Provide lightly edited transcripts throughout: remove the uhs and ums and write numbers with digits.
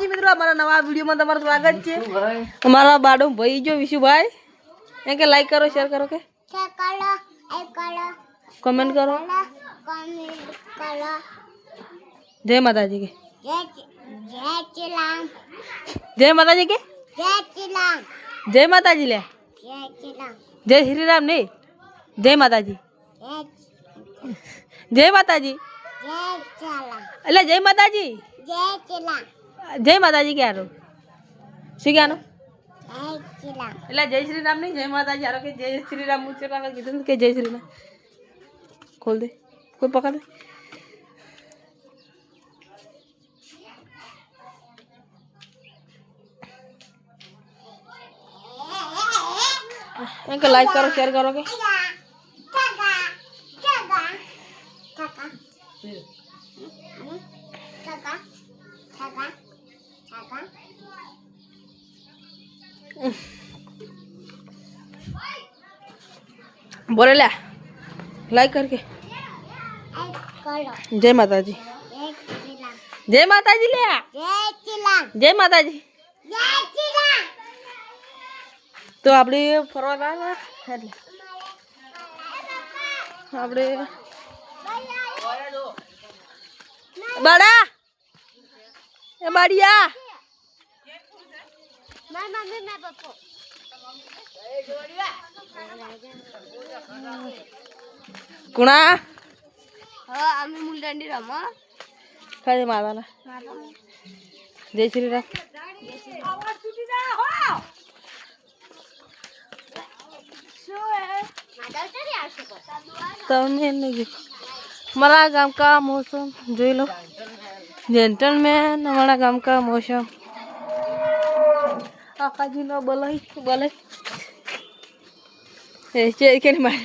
જી મિત્રો અમારા નવા વિડીયોમાં તમારું સ્વાગત છે। અમારા બાડો ભાઈ જો વિશુભાઈ એ કે લાઈક કરો શેર કરો કે કમેન્ટ કરો જય માતાજી કે જય માતાજી કે જય માતાજી લે જય શ્રી રામ નહીં જય માતાજી જય માતાજી એટલે જય માતાજી જય માતાજી ક્યારો શું ક્યાનો એટલે જય શ્રી રામ નહીં જય માતાજી હારો કે જય શ્રી રામ હું ચેલા કીધું કે જય શ્રી રામ ખોલ દે કોઈ પકડ इनका लाइक करो शेयर करो के बोले ला लाइक करके जय माता जी जय माता जी ले जय माता जी तो આપણે ફરવા ગયા એટલે આપણે બડા એ બડિયા માર મમ્મી મે પપ્પો એ જોડિયા કુણા હા અમે મુલડાંડી રમો કાજે મારવાના જય શ્રી રામ આવાજ તૂટી જા હો हमारा गांव का मौसम जो लो जेंटलमैन हमारा गांव का मौसम आका जी नो बोले बोले ऐसे के नहीं मार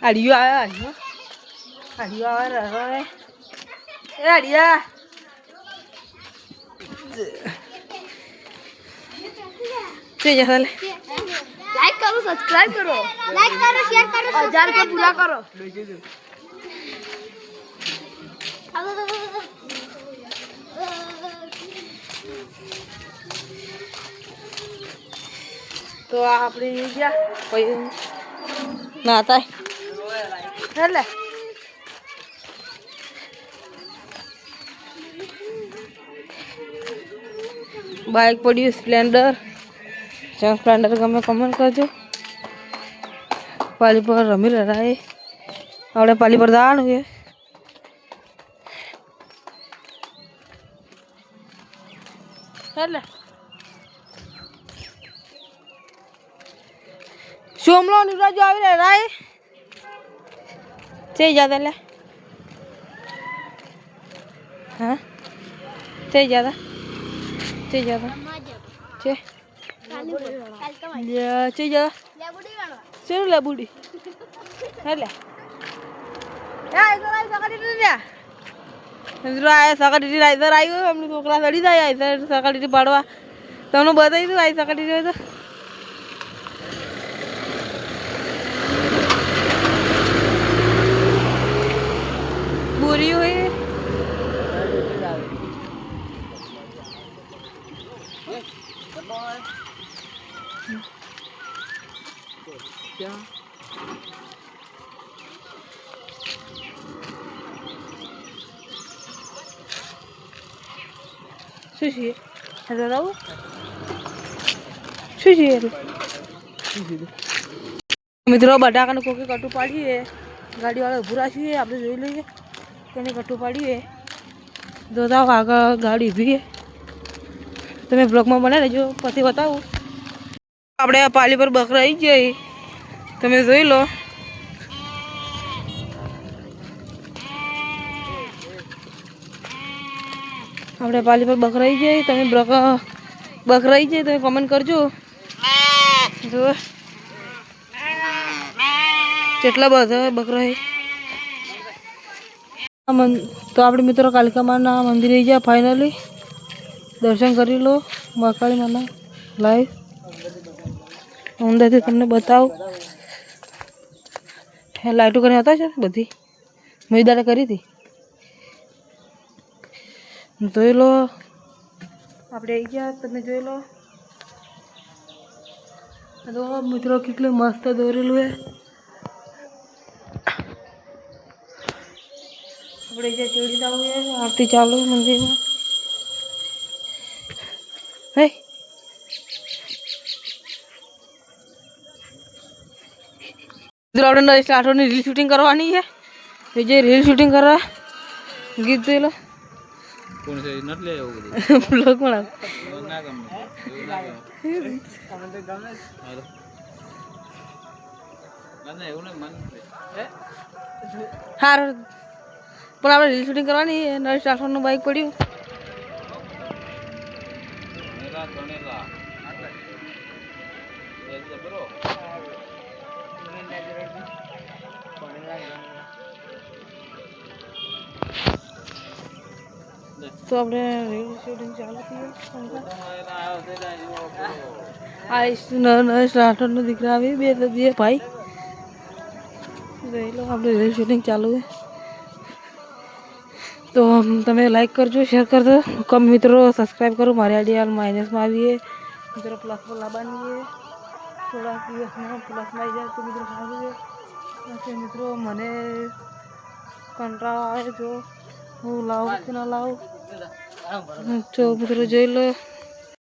अड़ियो आया अड़ियो आ रहा है ए अड़िया लाइक करो सब्सक्राइब करो शेयर करो 1000 को पूरा करो तो आपने क्या कोई ना आता है चल बाइक पड़ी स्प्लेंडर स्प्लेंडर गमे कमेंट करजो पाली पर रमी रहा है अपने पाली पर दान हुए सोमलो निरा जो आवी रहा है चाहिए ज्यादा ले हाँ चाहिए ज्यादा चाहिए ज्यादा चाहिए ya cija sini lah budi hele ya itu lagi sakit itu dia itu ayah sakit itu ayah rayu kami tuh kelas tadi saya ayah sakit itu padwa tahu bahasa itu ayah sakit itu buri huई sushi ada tahu sushi મિત્રો બટાકાને કોકે કટુ પાડીએ ગાડીવાળા ઊભું રાખીએ આપણે જોઈ લઈએ તેને કટુ પાડીએ જોતા આગળ ગાડી ઊભી છે તમે બ્લોગમાં બનાવી લેજો પછી બતાવું આપણે આ પાલી પર બકરા આવી જઈ તમે જોઈ લો આપણે પાલી પર બકરાઈ જાય તમે બકરાઈ જાય તમે કમેન્ટ કરજો જો કેટલા બધા બકરાઈ તો આપણે મિત્રો કાલિકા માના મંદિરે ગયા ફાઇનલી દર્શન કરી લો મહાકાળી માના લાઈવ અંદરથી તમને બતાવું લાઇટો કરીને હતા છે બધી મેં દાડે કરી હતી જોઈ લો આપણે આવી ગયા તમે જોઈ લો તો મિત્રો કેટલું મસ્ત દોરેલું હે આપણે જે કેવડી જવું છે આરતી ચાલુ મંદિરમાં હે આપણે નરેશ રાઠોડની રીલ શૂટિંગ કરવાની છે જે રીલ શૂટિંગ કરવા ગીત જોઈ લો કોણ છે નટ લે એવું બધું બ્લોગ પણ ના ગમે એવું ના ગમે ના એવું ને મન સારું પણ આપણે રીલ શૂટિંગ કરવાની છે નરેશ રાઠોડનું બાઇક પડ્યું ગણેલા બરો તો આપણે રીલ શૂટિંગ ચાલુ થયું નરેશ રાઠોડનો દીકરા આવી બે ભાઈ જોઈ લો આપણે રીલ શૂટિંગ ચાલુ છે તો તમે લાઈક કરજો શેર કરજો કમ મિત્રો સબસ્ક્રાઈબ કરો મારી આઈડી હાલ માઇનસમાં આવીએ મિત્રો પ્લસમાં લાવવાની છે થોડા દિવસમાં પ્લસમાં આવી જાય તો મિત્રો સારું છે મિત્રો મને કંટાળો આવે જો હું લાવું કે ના લાવું જો મિત્રો જોઈ લો